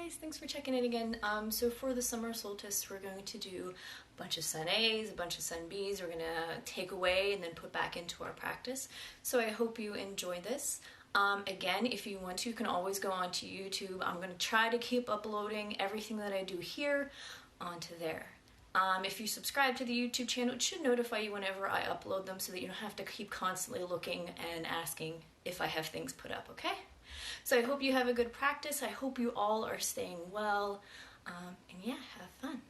guys, thanks for checking in again. So for the summer solstice, we're going to do a bunch of sun A's, a bunch of sun B's. We're gonna take away and then put back into our practice. So I hope you enjoy this. Again, if you want to, you can always go onto YouTube. I'm gonna try to keep uploading everything that I do here onto there. If you subscribe to the YouTube channel, it should notify you whenever I upload them so that you don't have to keep constantly looking and asking if I have things put up, okay? So I hope you have a good practice. I hope you all are staying well. And yeah, have fun.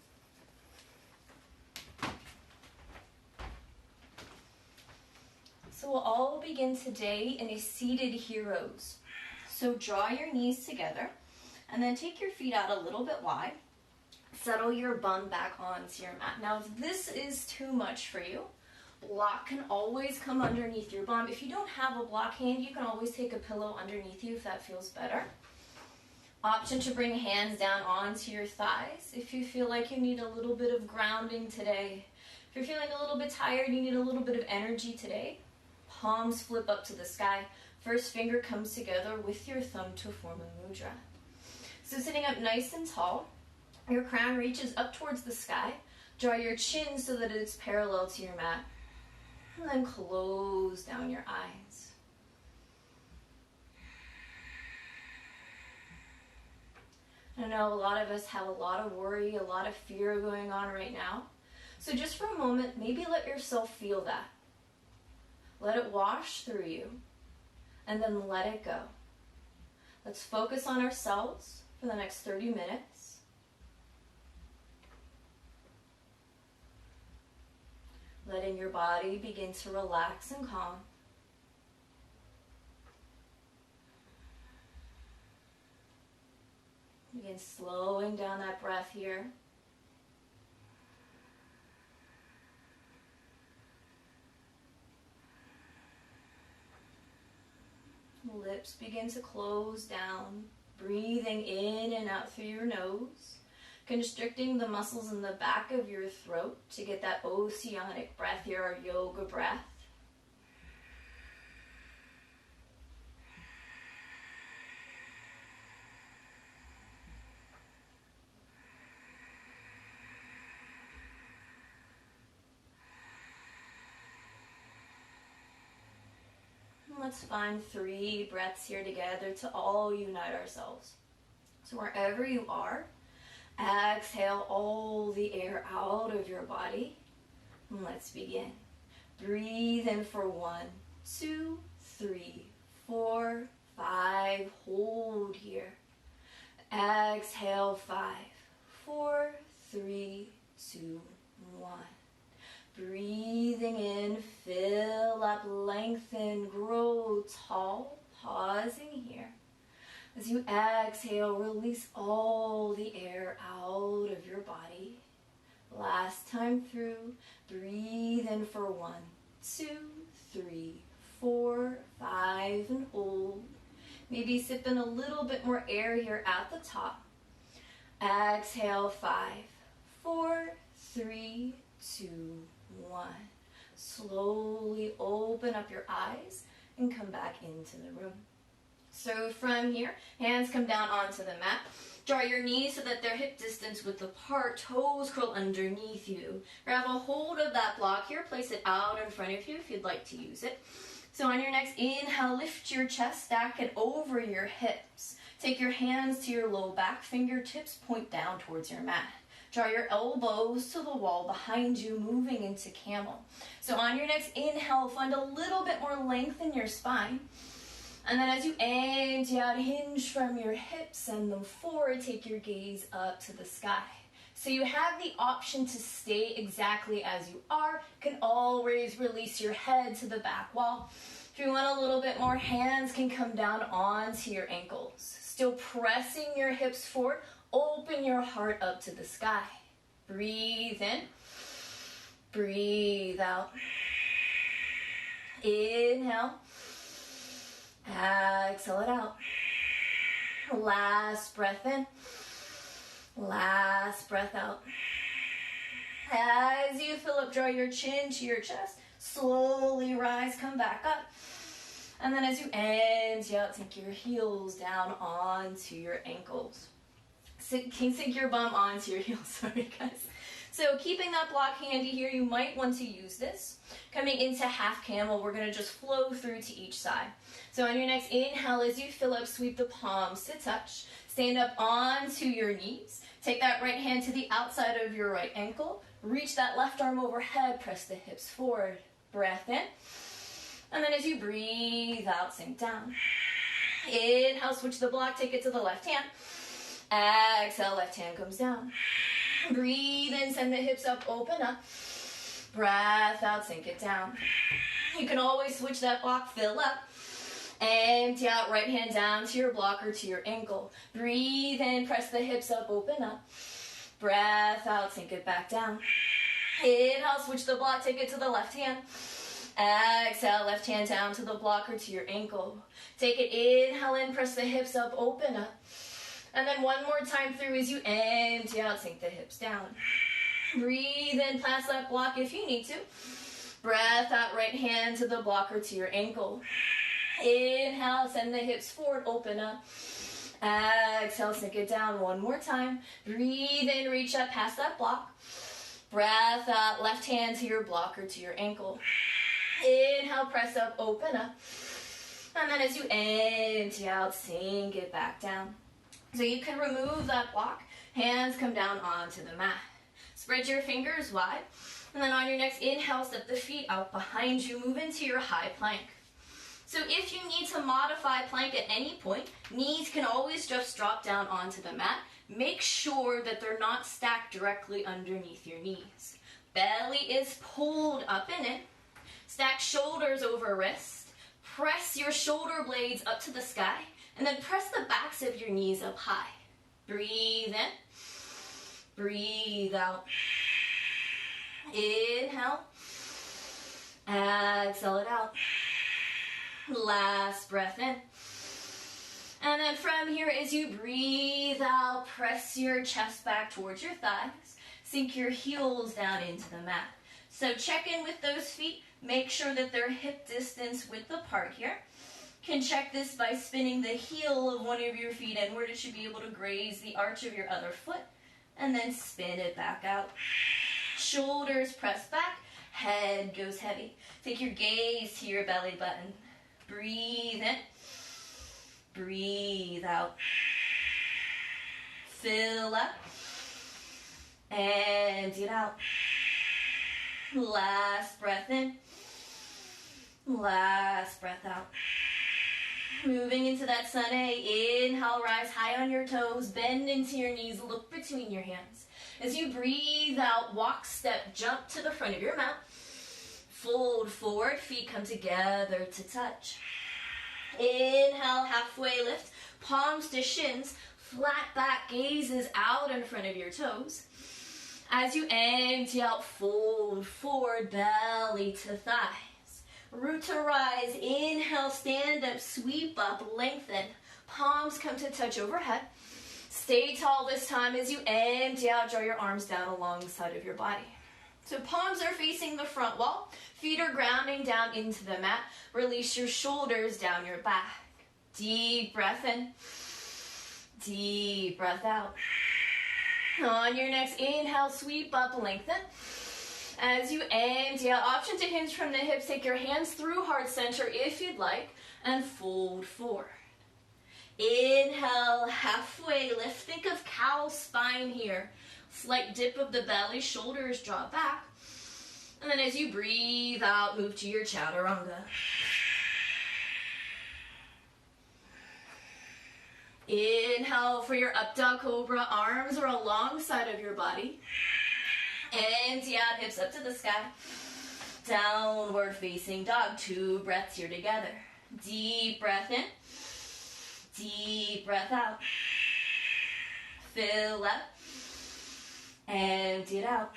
So we'll all begin today in a seated heroes. So draw your knees together and then take your feet out a little bit wide. Settle your bum back onto your mat. Now, if this is too much for you, block can always come underneath your bum. If you don't have a block hand, you can always take a pillow underneath you if that feels better. Option to bring hands down onto your thighs if you feel like you need a little bit of grounding today. If you're feeling a little bit tired, you need a little bit of energy today. Palms flip up to the sky. First finger comes together with your thumb to form a mudra. So sitting up nice and tall, your crown reaches up towards the sky. Draw your chin so that it's parallel to your mat. And then close down your eyes. I know a lot of us have a lot of worry, a lot of fear going on right now. So just for a moment, maybe let yourself feel that. Let it wash through you, and then let it go. Let's focus on ourselves for the next 30 minutes. Letting your body begin to relax and calm. Begin slowing down that breath here. Lips begin to close down, breathing in and out through your nose, constricting the muscles in the back of your throat to get that oceanic breath here, our yoga breath. Let's find 3 breaths here together to all unite ourselves. So wherever you are, exhale all the air out of your body. And let's begin. Breathe in for 1, 2, 3, 4, 5. Hold here. Exhale 5, 4, 3, 2, 1. Breathing in, fill up, lengthen, grow tall. Pausing here. As you exhale, release all the air out of your body. Last time through, breathe in for 1, 2, 3, 4, 5, and hold. Maybe sip in a little bit more air here at the top. Exhale, 5, 4, 3, 2, 1. Slowly open up your eyes and come back into the room. So from here, hands come down onto the mat. Draw your knees so that they're hip distance width apart. Toes curl underneath you. Grab a hold of that block here. Place it out in front of you if you'd like to use it. So on your next inhale, lift your chest, stack it over your hips. Take your hands to your low back. Fingertips point down towards your mat. Draw your elbows to the wall behind you, moving into camel. So on your next inhale, find a little bit more length in your spine. And then as you empty out, hinge from your hips, send them forward, take your gaze up to the sky. So you have the option to stay exactly as you are. You can always release your head to the back wall. If you want a little bit more, hands can come down onto your ankles. Still pressing your hips forward. Open your heart up to the sky. Breathe in. Breathe out. Inhale. Exhale it out. Last breath in. Last breath out. As you fill up, draw your chin to your chest. Slowly rise, come back up. And then as you empty out, take your heels down onto your ankles. Sink your bum onto your heels, sorry guys. So keeping that block handy here, you might want to use this. Coming into half camel, we're gonna just flow through to each side. So on your next inhale, as you fill up, sweep the palms to touch. Stand up onto your knees. Take that right hand to the outside of your right ankle. Reach that left arm overhead, press the hips forward. Breath in. And then as you breathe out, sink down. Inhale, switch the block, take it to the left hand. Exhale, left hand comes down. Breathe in, send the hips up, open up. Breath out, sink it down. You can always switch that block, fill up. Empty out, right hand down to your block or to your ankle. Breathe in, press the hips up, open up. Breath out, sink it back down. Inhale, switch the block, take it to the left hand. Exhale, left hand down to the block or to your ankle. Take it, inhale in, press the hips up, open up. And then one more time through as you empty out, sink the hips down. Breathe in, pass that block if you need to. Breath out, right hand to the block or to your ankle. Inhale, send the hips forward, open up. Exhale, sink it down one more time. Breathe in, reach up past that block. Breath out, left hand to your block or to your ankle. Inhale, press up, open up. And then as you empty out, sink it back down. So you can remove that block. Hands come down onto the mat. Spread your fingers wide. And then on your next inhale, step the feet out behind you. Move into your high plank. So if you need to modify plank at any point, knees can always just drop down onto the mat. Make sure that they're not stacked directly underneath your knees. Belly is pulled up and in. Stack shoulders over wrist. Press your shoulder blades up to the sky. And then press the backs of your knees up high. Breathe in. Breathe out. Inhale. Exhale it out. Last breath in. And then from here, as you breathe out, press your chest back towards your thighs. Sink your heels down into the mat. So check in with those feet. Make sure that they're hip distance width apart here. Can check this by spinning the heel of one of your feet inward. It should be able to graze the arch of your other foot. And then spin it back out. Shoulders press back. Head goes heavy. Take your gaze to your belly button. Breathe in. Breathe out. Fill up. Empty it out. Last breath in. Last breath out. Moving into that sun A. Inhale, rise high on your toes. Bend into your knees. Look between your hands. As you breathe out, walk, step, jump to the front of your mat. Fold forward, feet come together to touch. Inhale, halfway lift, palms to shins, flat back, gazes out in front of your toes. As you empty out, fold forward, belly to thighs. Root to rise, inhale, stand up, sweep up, lengthen. Palms come to touch overhead. Stay tall this time as you empty out, draw your arms down alongside of your body. So palms are facing the front wall. Feet are grounding down into the mat. Release your shoulders down your back. Deep breath in. Deep breath out. On your next inhale, sweep up, lengthen. As you empty out, option to hinge from the hips. Take your hands through heart center if you'd like, and fold forward. Inhale, halfway lift. Think of cow spine here. Slight dip of the belly, shoulders drop back. And then as you breathe out, move to your chaturanga. Inhale for your up dog cobra. Arms are alongside of your body. Empty out, hips up to the sky. Downward facing dog. 2 breaths here together. Deep breath in. Deep breath out. Fill up. Empty it out.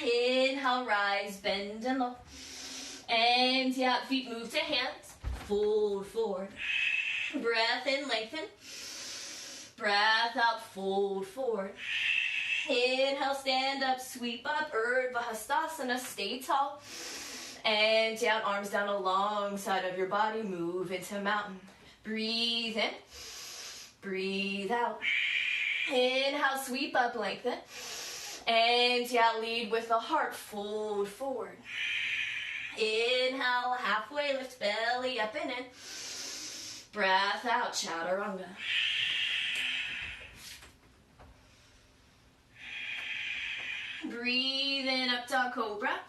Inhale, rise, bend and low. Empty out, feet move to hands. Fold forward. Breath in, lengthen. Breath out, fold forward. Inhale, stand up, sweep up, Urdhva Hastasana, stay tall. Empty out, arms down alongside of your body, move into mountain. Breathe in, breathe out. Inhale, sweep up, lengthen. And yeah, lead with the heart, fold forward. Inhale, halfway lift, belly up and in. Breath out, chaturanga. Breathe in, up dog cobra.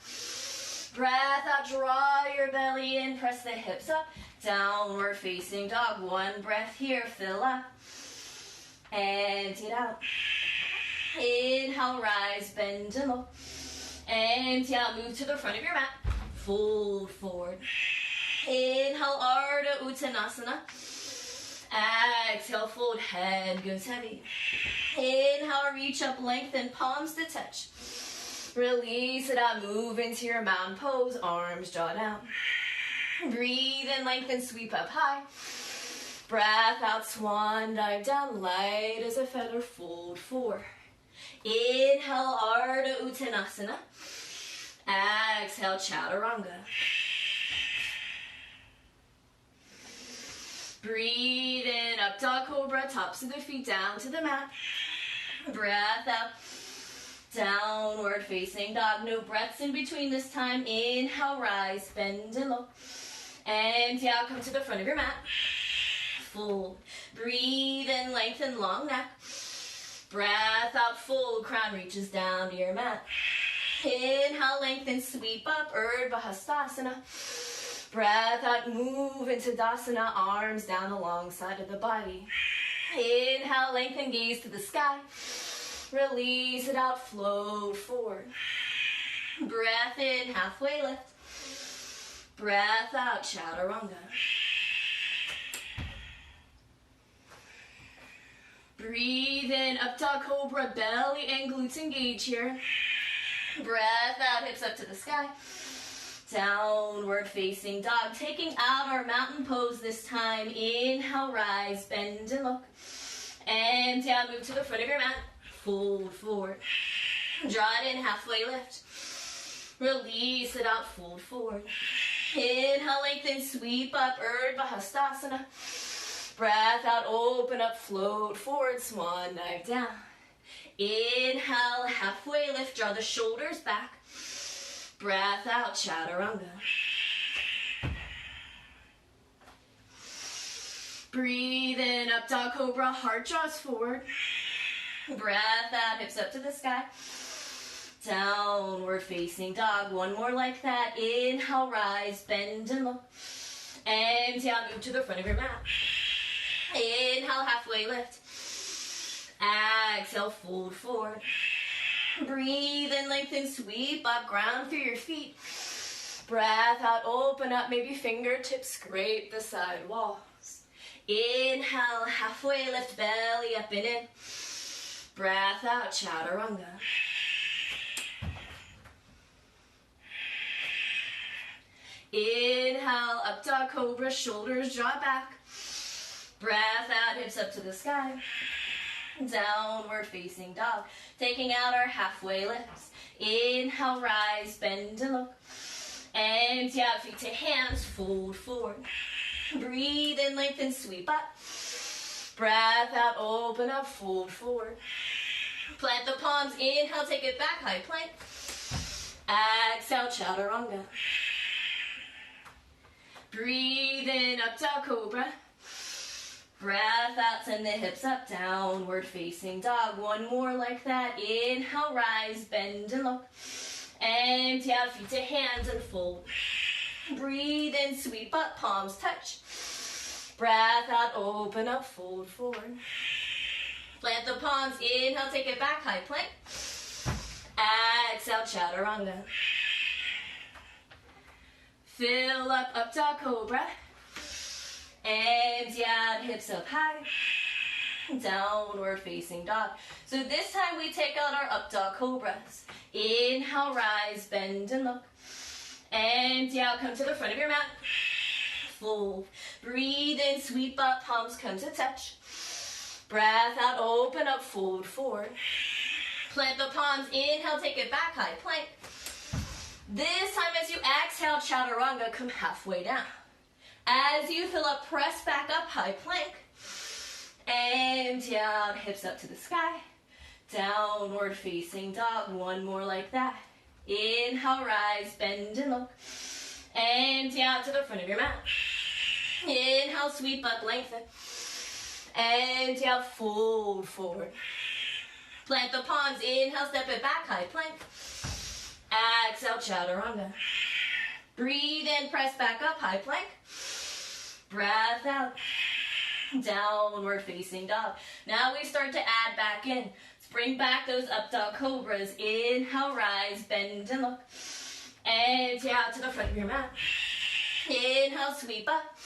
Breath out, draw your belly in, press the hips up. Downward facing dog, one breath here, fill up. And get out. Inhale, rise, bend and low. And yeah, move to the front of your mat. Fold forward. Inhale, Ardha Uttanasana. Exhale, fold, head goes heavy. Inhale, reach up, lengthen, palms to touch. Release it out, move into your mountain pose, arms draw down. Breathe in, lengthen, sweep up high. Breath out, swan dive down, light as a feather, fold forward. Inhale, Ardha Uttanasana. Exhale, chaturanga. Breathe in, up dog cobra, tops of the feet down to the mat. Breath out, downward facing dog. No breaths in between this time. Inhale, rise, bend and low. And yeah, come to the front of your mat. Fold. Breathe in, lengthen, long neck. Breath out, fold, crown reaches down to your mat. Inhale, lengthen, sweep up, Urdhva Hastasana. Breath out, move into Dasana, arms down alongside of the body. Inhale, lengthen, gaze to the sky. Release it out, float forward. Breath in, halfway lift. Breath out, chaturanga. Breathe in, up dog cobra, belly and glutes engage here. Breath out, hips up to the sky. Downward facing dog, taking out our mountain pose this time. Inhale, rise, bend and look. And down, move to the front of your mat. Fold forward. Draw it in, halfway lift. Release it out, fold forward. Inhale, lengthen, sweep up, Urdhva Hastasana. Breath out, open up, float forward, swan dive down. Inhale, halfway lift, draw the shoulders back. Breath out, chaturanga. Breathe in, up dog cobra, heart draws forward. Breath out, hips up to the sky. Downward facing dog, one more like that. Inhale, rise, bend and look. And down, move to the front of your mat. Inhale, halfway lift. Exhale, fold forward. Breathe in, lengthen, sweep up, ground through your feet. Breath out, open up, maybe fingertips scrape the side walls. Inhale, halfway lift, belly up and in. Breath out, chaturanga. Inhale, up dog cobra, shoulders draw back. Breath out, hips up to the sky. Downward facing dog. Taking out our halfway lifts. Inhale, rise, bend and look. And yeah, feet to hands, fold forward. Breathe in, lengthen, sweep up. Breath out, open up, fold forward. Plant the palms, inhale, take it back, high plank. Exhale, chaturanga. Breathe in, up dog cobra. Breath out, send the hips up, downward facing dog. One more like that. Inhale, rise, bend and look. And yeah, feet to hands and fold. Breathe in, sweep up, palms touch. Breath out, open up, fold forward. Plant the palms, inhale, take it back, high plank. Exhale, chaturanga. Fill up dog cobra. And yeah, hips up high. Downward facing dog. So this time we take out our up dog cobras. Inhale, rise, bend and look. And yeah, come to the front of your mat. Fold. Breathe in, sweep up, palms come to touch. Breath out, open up, fold forward. Plant the palms, inhale, take it back, high plank. This time as you exhale, chaturanga, come halfway down. As you fill up, press back up, high plank. Empty out, hips up to the sky. Downward facing dog, one more like that. Inhale, rise, bend and look. Empty out to the front of your mat. Inhale, sweep up, lengthen. Empty out, fold forward. Plant the palms, inhale, step it back, high plank. Exhale, chaturanga. Breathe in, press back up, high plank. Breath out. Downward facing dog. Now we start to add back in. Let's bring back those up dog cobras. Inhale, rise, bend and look. Empty out to the front of your mat. Inhale, sweep up.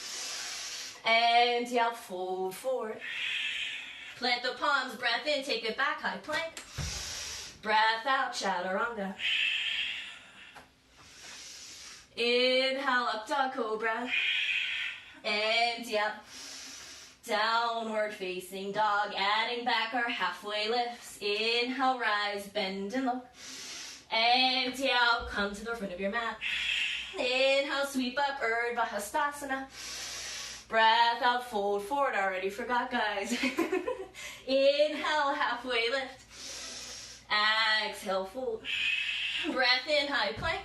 Empty out, fold forward. Plant the palms, breath in, take it back, high plank. Breath out, chaturanga. Inhale, up dog cobra. Empty out. Downward facing dog, adding back our halfway lifts. Inhale, rise, bend and look. Empty out, come to the front of your mat. Inhale, sweep up, Urdhva Hastasana. Breath out, fold forward. Already forgot, guys. Inhale, halfway lift. Exhale, fold. Breath in, high plank.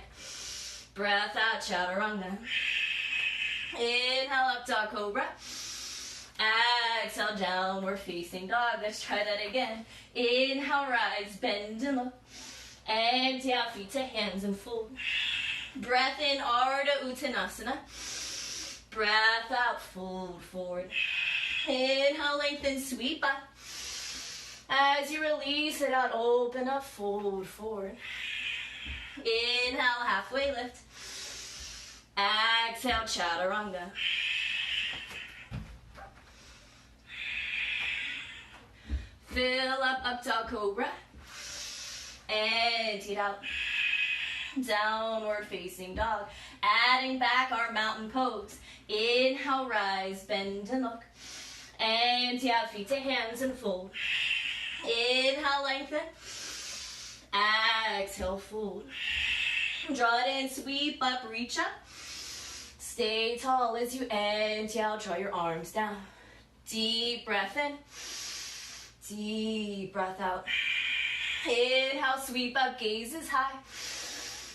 Breath out, chaturanga. Inhale, up dog cobra. Exhale, downward facing dog. Let's try that again. Inhale, rise, bend and look. Empty out, feet to hands and fold. Breath in, Ardha Uttanasana. Breath out, fold forward. Inhale, lengthen, sweep up. As you release it out, open up, fold forward. Inhale, halfway lift. Exhale, chaturanga. Fill up dog cobra. Empty it out. Downward facing dog. Adding back our mountain pose. Inhale, rise, bend and look. Empty out, feet to hands and fold. Inhale, lengthen. Exhale, fold. Draw it in, sweep up, reach up. Stay tall as you empty out, draw your arms down. Deep breath in. Deep breath out. Inhale, sweep up, gaze is high.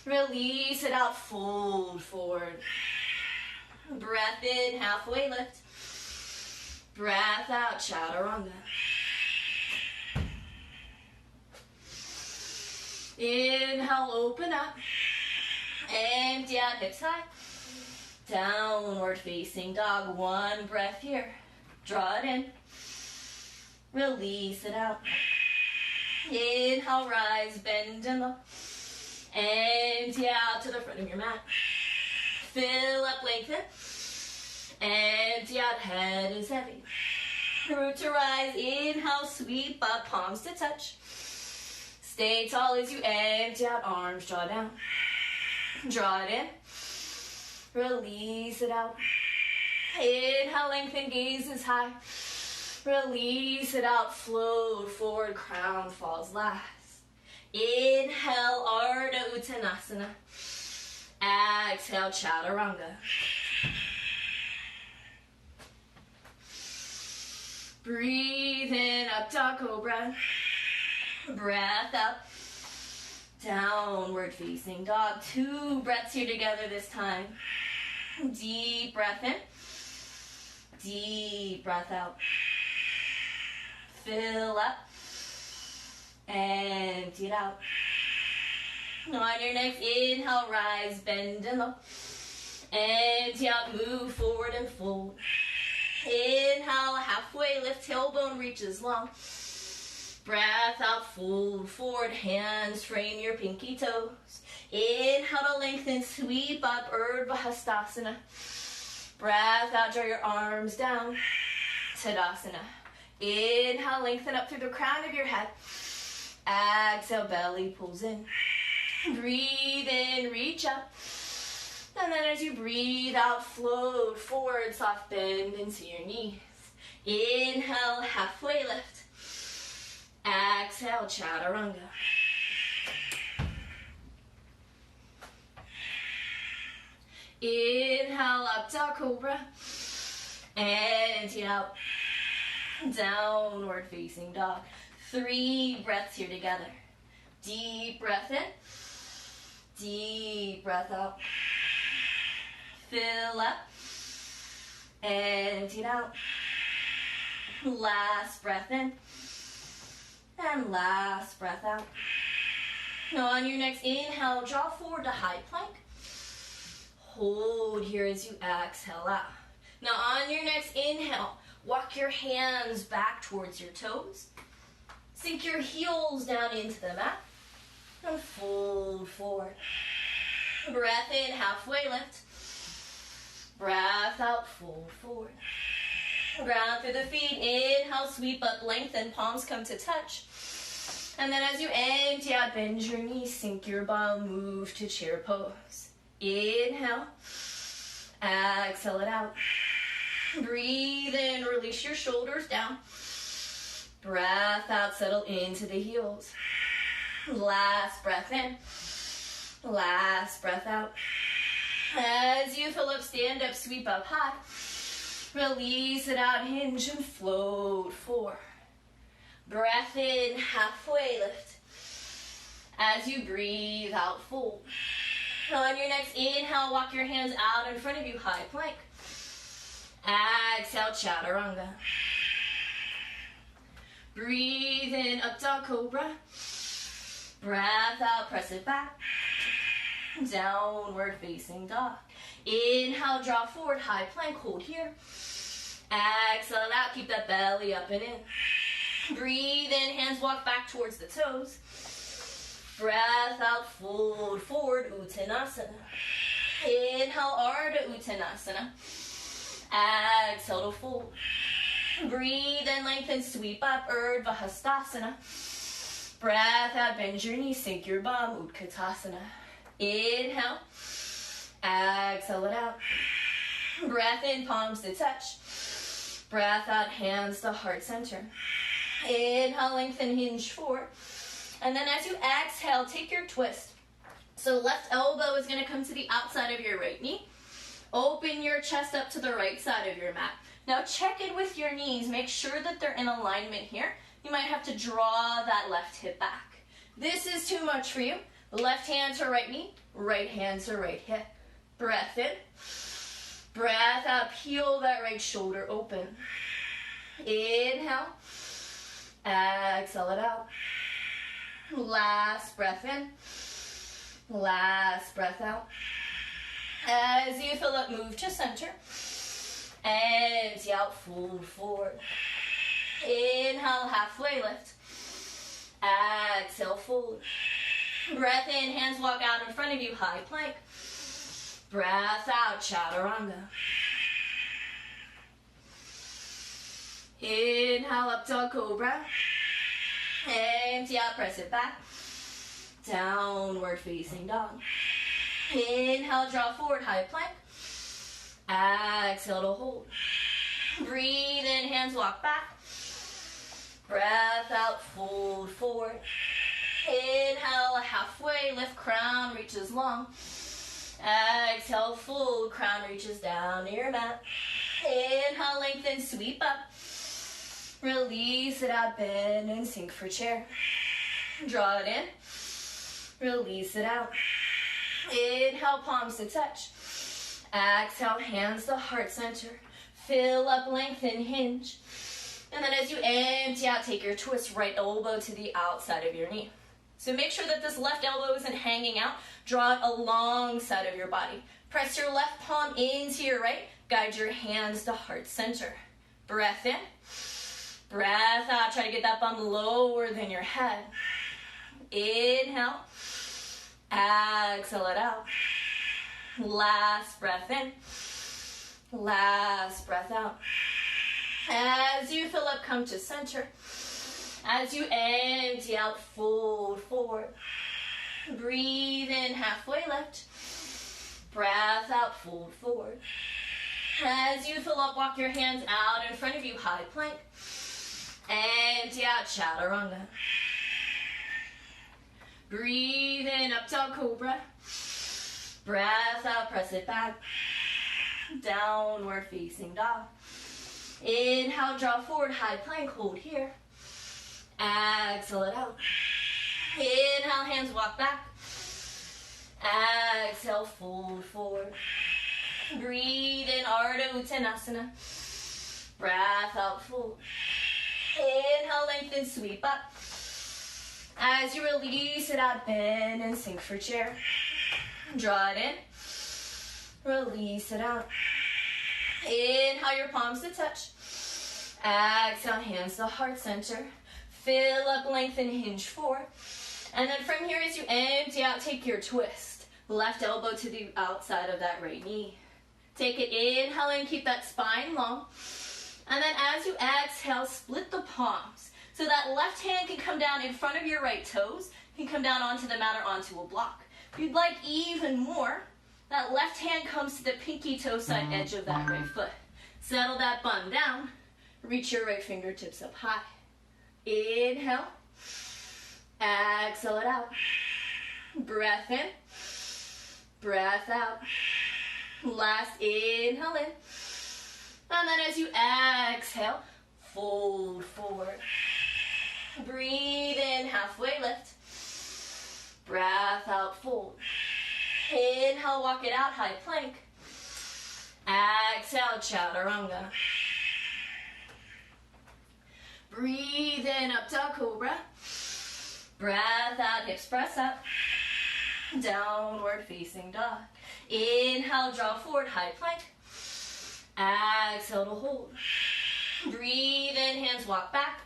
Release it out, fold forward. Breath in, halfway lift. Breath out, chaturanga. Inhale, open up. Empty out, hips high. Downward facing dog, one breath here. Draw it in. Release it out. Inhale, rise, bend and look. Empty out to the front of your mat. Fill up, lengthen. Empty out, head is heavy. Root to rise, inhale, sweep up, palms to touch. Stay tall as you empty out, arms draw down. Draw it in. Release it out. Inhale, lengthen, gaze is high. Release it out, float forward, crown falls last. Inhale, Ardha Uttanasana. Exhale, chaturanga. Breathe in, up dog cobra. Breath out. Downward facing dog. 2 breaths here together this time. Deep breath in. Deep breath out. Fill up. Empty it out. On your next inhale, rise, bend and look. Empty out, move forward and fold. Inhale, halfway lift, tailbone reaches long. Breath out, fold forward, hands frame your pinky toes. Inhale to lengthen, sweep up, Urdhva Hastasana. Breath out, draw your arms down, Tadasana. Inhale, lengthen up through the crown of your head. Exhale, belly pulls in. Breathe in, reach up. And then as you breathe out, float forward, soft bend into your knees. Inhale, halfway lift. Exhale, chaturanga. Inhale, up dog cobra. Empty out. Downward facing dog. 3 breaths here together. Deep breath in. Deep breath out. Fill up. Empty it out. Last breath in. And last breath out. Now on your next inhale, draw forward to high plank. Hold here as you exhale out. Now on your next inhale, walk your hands back towards your toes. Sink your heels down into the mat. And fold forward. Breath in, halfway lift. Breath out, fold forward. Ground through the feet. Inhale, sweep up, lengthen, palms come to touch. And then as you empty out, bend your knees, sink your bum, move to chair pose. Inhale. Exhale it out. Breathe in, release your shoulders down. Breath out, settle into the heels. Last breath in. Last breath out. As you fill up, stand up, sweep up high. Release it out, hinge and float forward. Breath in, halfway lift. As you breathe out, fold. On your next inhale, walk your hands out in front of you, high plank. Exhale, chaturanga. Breathe in, up dog cobra. Breath out, press it back. Downward facing dog. Inhale, draw forward, high plank, hold here. Exhale out, keep that belly up and in. Breathe in, hands walk back towards the toes. Breath out, fold forward, Uttanasana. Inhale, Ardha Uttanasana. Exhale to fold. Breathe in, lengthen, sweep up, Urdhva Hastasana. Breath out, bend your knees, sink your bum, Utkatasana. Inhale. Exhale it out. Breath in, palms to touch. Breath out, hands to heart center. Inhale, lengthen, hinge forward. And then as you exhale, take your twist. So left elbow is going to come to the outside of your right knee. Open your chest up to the right side of your mat. Now check in with your knees. Make sure that they're in alignment here. You might have to draw that left hip back. This is too much for you. Left hand to right knee, right hand to right hip. Breath in. Breath out, peel that right shoulder open. Inhale. Exhale it out. Last breath in. Last breath out. As you fill up, move to center. Empty out, fold forward. Inhale, halfway lift. Exhale, fold. Breath in, hands walk out in front of you, high plank. Breath out, chaturanga. Inhale, up dog cobra. Empty out, press it back. Downward facing dog. Inhale, draw forward, high plank. Exhale to hold. Breathe in, hands walk back. Breath out, fold forward. Inhale, halfway lift, crown reaches long. Exhale, fold, crown reaches down to your mat. Inhale, lengthen, sweep up. Release it out, bend and sink for chair. Draw it in. Release it out. Inhale, palms to touch. Exhale, hands to heart center. Fill up, lengthen, hinge. And then as you empty out, take your twist, right elbow to the outside of your knee. So make sure that this left elbow isn't hanging out. Draw it alongside of your body. Press your left palm into your right. Guide your hands to heart center. Breath in. Breath out. Try to get that bum lower than your head. Inhale. Exhale it out. Last breath in. Last breath out. As you fill up, come to center. As you empty out, fold forward. Breathe in, halfway lift. Breath out, fold forward. As you fill up, walk your hands out in front of you, high plank. Empty out, chaturanga. Breathe in, up dog cobra. Breath out, press it back. Downward facing dog. Inhale, draw forward, high plank, hold here. Exhale it out. Inhale, hands walk back. Exhale, fold forward. Breathe in, Ardha Uttanasana. Breath out, fold. Inhale, lengthen, sweep up. As you release it out, bend and sink for chair. Draw it in. Release it out. Inhale, your palms to touch. Exhale, hands to heart center. Fill up, lengthen, hinge forward. And then from here, as you empty out, take your twist. Left elbow to the outside of that right knee. Take it, inhale and keep that spine long. And then as you exhale, split the palms. So that left hand can come down in front of your right toes, can come down onto the mat or onto a block. If you'd like even more, that left hand comes to the pinky toe side edge of that right foot. Settle that bum down. Reach your right fingertips up high. Inhale. Exhale it out. Breath in. Breath out. Last inhale in. And then as you exhale, fold forward. Breathe in, halfway lift. Breath out, fold. Inhale, walk it out, high plank. Exhale, chaturanga. Breathe in, up dog cobra. Breath out, hips press up. Downward facing dog. Inhale, draw forward, high plank. Exhale to hold. Breathe in, hands walk back.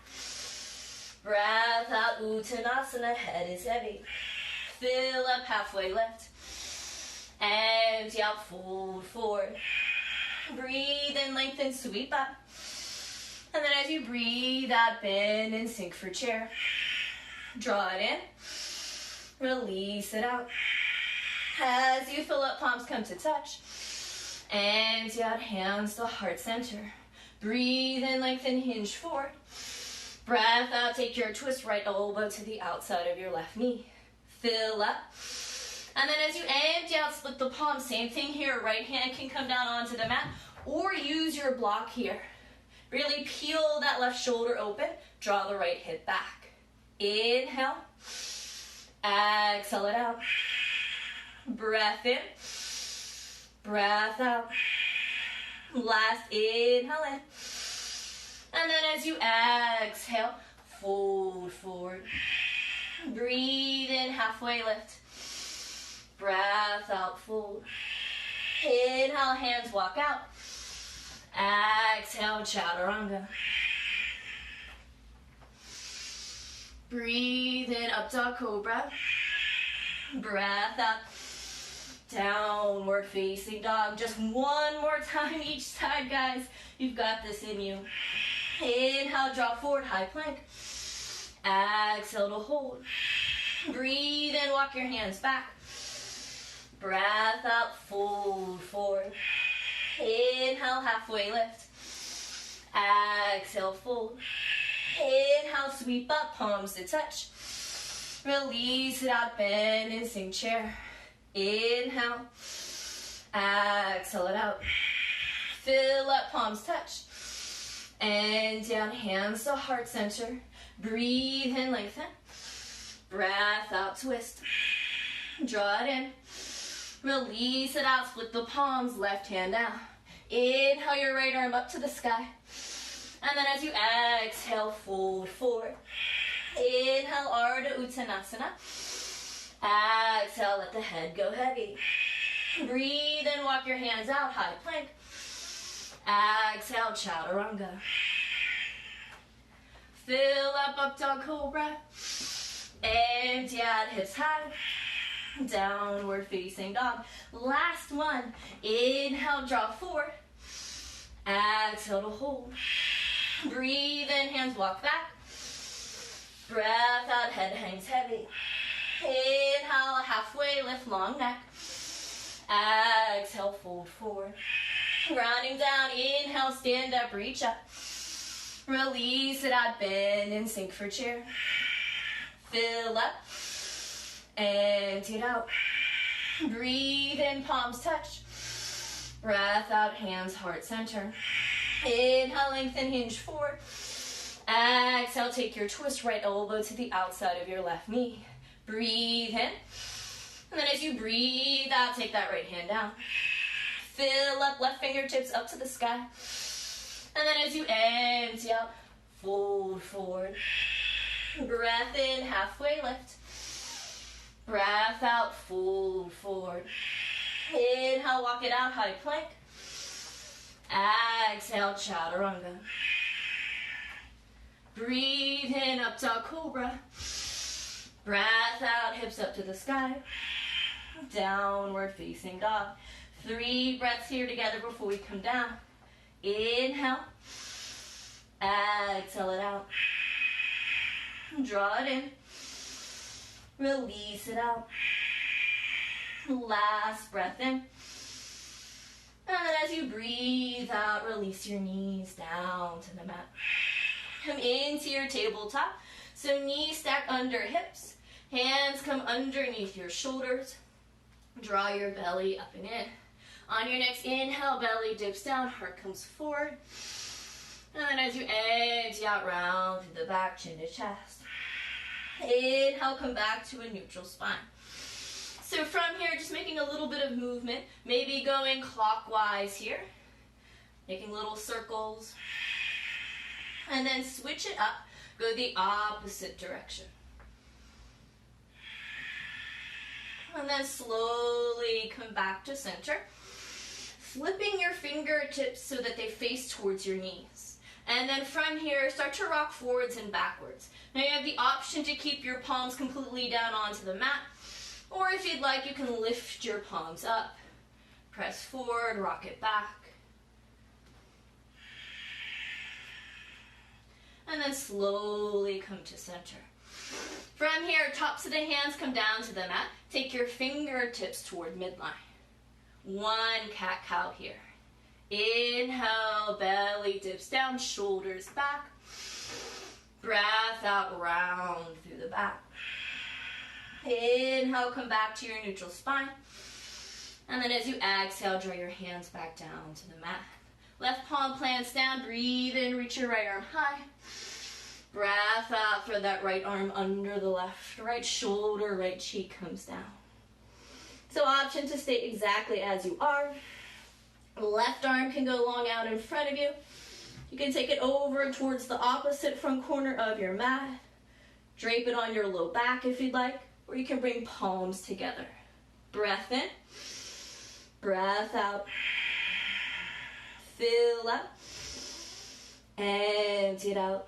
Breath out, Uttanasana, head is heavy. Fill up, halfway lift. Empty out, fold forward. Breathe in, lengthen, sweep up. And then as you breathe out, bend and sink for chair. Draw it in. Release it out. As you fill up, palms come to touch. Empty out, hands to heart center. Breathe in, lengthen, hinge forward. Breath out, take your twist, right elbow to the outside of your left knee. Fill up. And then as you empty out, split the palms. Same thing here, right hand can come down onto the mat or use your block here. Really peel that left shoulder open. Draw the right hip back. Inhale. Exhale it out. Breath in. Breath out. Last inhale in. And then as you exhale, fold forward. Breathe in, halfway lift. Breath out, fold. Inhale, hands walk out. Exhale, chaturanga. Breathe in, up dog cobra. Breath out. Downward facing dog. Just one more time each side, guys. You've got this in you. Inhale, draw forward, high plank. Exhale to hold. Breathe in, walk your hands back. Breath out, fold forward. Inhale, halfway lift. Exhale, fold. Inhale, sweep up, palms to touch. Release it out, bend and sink chair. Inhale. Exhale it out. Fill up, palms touch. And down, hands to heart center. Breathe in, lengthen. Breath out, twist. Draw it in. Release it out, split the palms, left hand down. Inhale your right arm up to the sky. And then as you exhale, fold forward. Inhale, Ardha Uttanasana. Exhale, let the head go heavy. Breathe in, walk your hands out, high plank. Exhale, chaturanga. Fill up dog cobra. Empty out, hips high. Downward facing dog. Last one. Inhale, draw forward. Exhale to hold. Breathe in, hands walk back. Breath out, head hangs heavy. Inhale, halfway lift, long neck. Exhale, fold forward. Rounding down, inhale, stand up, reach up. Release it out, bend and sink for chair. Fill up. Empty it out. Breathe in, palms touch. Breath out, hands heart center. Inhale, lengthen, hinge forward. Exhale, take your twist, right elbow to the outside of your left knee. Breathe in. And then as you breathe out, take that right hand down. Fill up, left fingertips up to the sky. And then as you empty out, fold forward. Breath in, halfway lift. Breath out, fold forward. Inhale, walk it out, high plank. Exhale, chaturanga. Breathe in, up dog cobra. Breath out, hips up to the sky. Downward facing dog. 3 breaths here together before we come down. Inhale. Exhale it out. Draw it in. Release it out. Last breath in. And then as you breathe out, release your knees down to the mat. Come into your tabletop. So knees stack under hips. Hands come underneath your shoulders. Draw your belly up and in. On your next inhale, belly dips down, heart comes forward. And then as you empty out, round through the back, chin to chest. Inhale, come back to a neutral spine. So from here, just making a little bit of movement, maybe going clockwise here, making little circles. And then switch it up, go the opposite direction. And then slowly come back to center. Flipping your fingertips so that they face towards your knees. And then from here, start to rock forwards and backwards. Now you have the option to keep your palms completely down onto the mat. Or if you'd like, you can lift your palms up. Press forward, rock it back. And then slowly come to center. From here, tops of the hands come down to the mat. Take your fingertips toward midline. 1 cat-cow here. Inhale, belly dips down, shoulders back. Breath out, round through the back. Inhale, come back to your neutral spine. And then as you exhale, draw your hands back down to the mat. Left palm plants down, breathe in, reach your right arm high. Breath out, throw that right arm under the left. Right shoulder, right cheek comes down. So option to stay exactly as you are. Left arm can go long out in front of you. You can take it over towards the opposite front corner of your mat. Drape it on your low back if you'd like, or you can bring palms together. Breath in, breath out. Fill up, empty it out.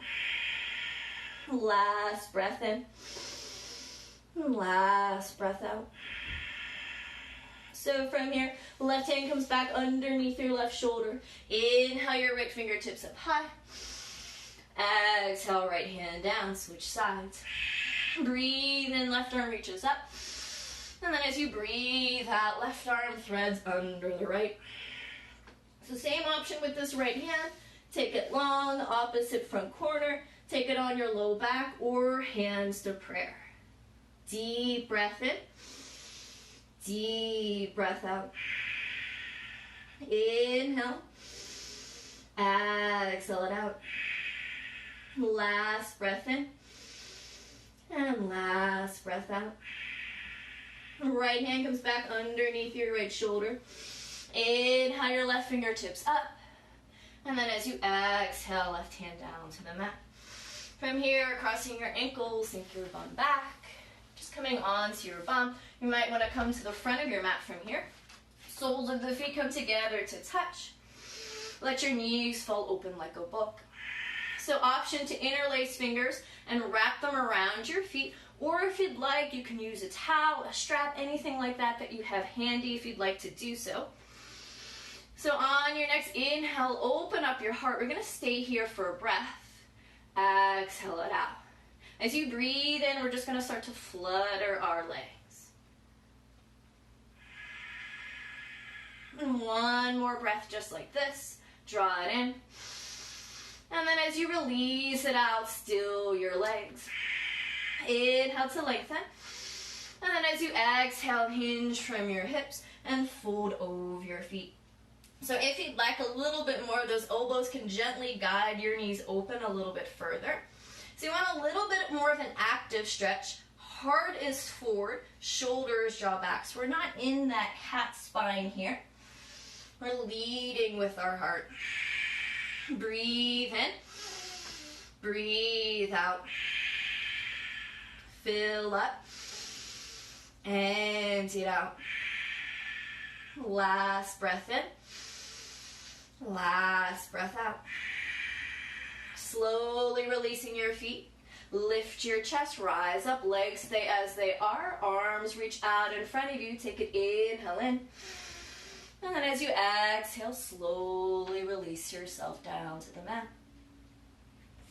Last breath in, last breath out. So from here, left hand comes back underneath your left shoulder. Inhale your right fingertips up high. Exhale, right hand down, switch sides. Breathe in, left arm reaches up. And then as you breathe out, left arm threads under the right. So same option with this right hand. Take it long, opposite front corner. Take it on your low back or hands to prayer. Deep breath in. Deep breath out. Inhale. Exhale it out. Last breath in. And last breath out. Right hand comes back underneath your right shoulder. Inhale your left fingertips up. And then as you exhale, left hand down to the mat. From here, crossing your ankles, sink your bum back. Just coming onto your bum. You might want to come to the front of your mat from here. Soles of the feet come together to touch. Let your knees fall open like a book. So option to interlace fingers and wrap them around your feet. Or if you'd like, you can use a towel, a strap, anything like that that you have handy if you'd like to do so. So on your next inhale, open up your heart. We're going to stay here for a breath. Exhale it out. As you breathe in, we're just going to start to flutter our legs. And one more breath just like this. Draw it in. And then as you release it out, still your legs. Inhale to lengthen. And then as you exhale, hinge from your hips and fold over your feet. So if you'd like a little bit more, those elbows can gently guide your knees open a little bit further. So you want a little bit more of an active stretch. Heart is forward, shoulders draw back. So we're not in that cat spine here. We're leading with our heart. Breathe in, breathe out. Fill up, empty it out. Last breath in, last breath out. Slowly releasing your feet. Lift your chest, rise up, legs stay as they are, arms reach out in front of you. Take an inhale in. And then as you exhale, slowly release yourself down to the mat.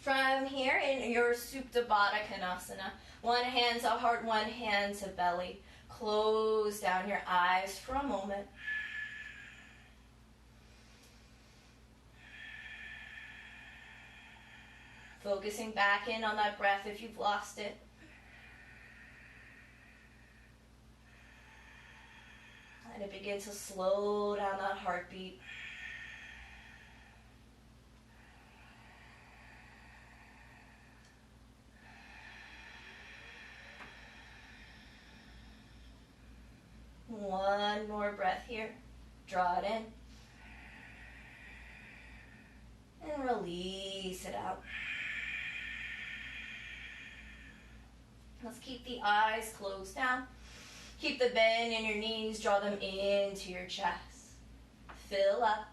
From here, in your Supta Baddha Konasana, one hand to heart, one hand to belly. Close down your eyes for a moment. Focusing back in on that breath if you've lost it. And it begins to slow down that heartbeat. One more breath here. Draw it in. And release it out. Let's keep the eyes closed down. Keep the bend in your knees. Draw them into your chest. Fill up.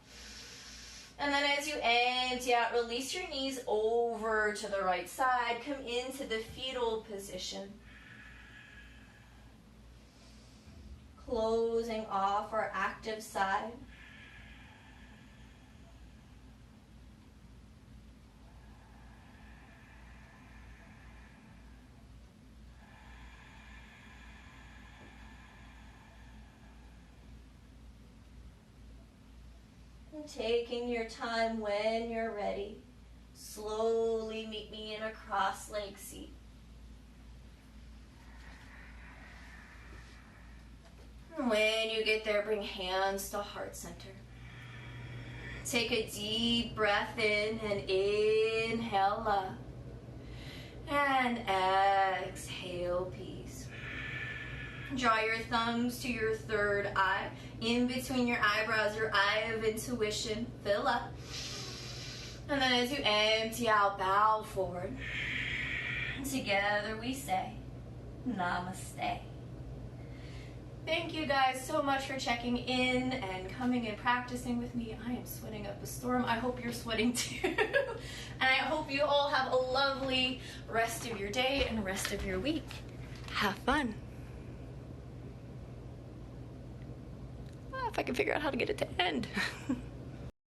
And then as you empty out, release your knees over to the right side. Come into the fetal position. Closing off our active side. And taking your time when you're ready, slowly meet me in a cross-legged seat. When you get there, bring hands to heart center. Take a deep breath in and inhale up. And exhale, peace. Draw your thumbs to your third eye. In between your eyebrows, your eye of intuition. Fill up. And then as you empty out, bow forward. Together we say, Namaste. Thank you guys so much for checking in and coming and practicing with me. I am sweating up a storm. I hope you're sweating too. And I hope you all have a lovely rest of your day and rest of your week. Have fun. If I can figure out how to get it to end.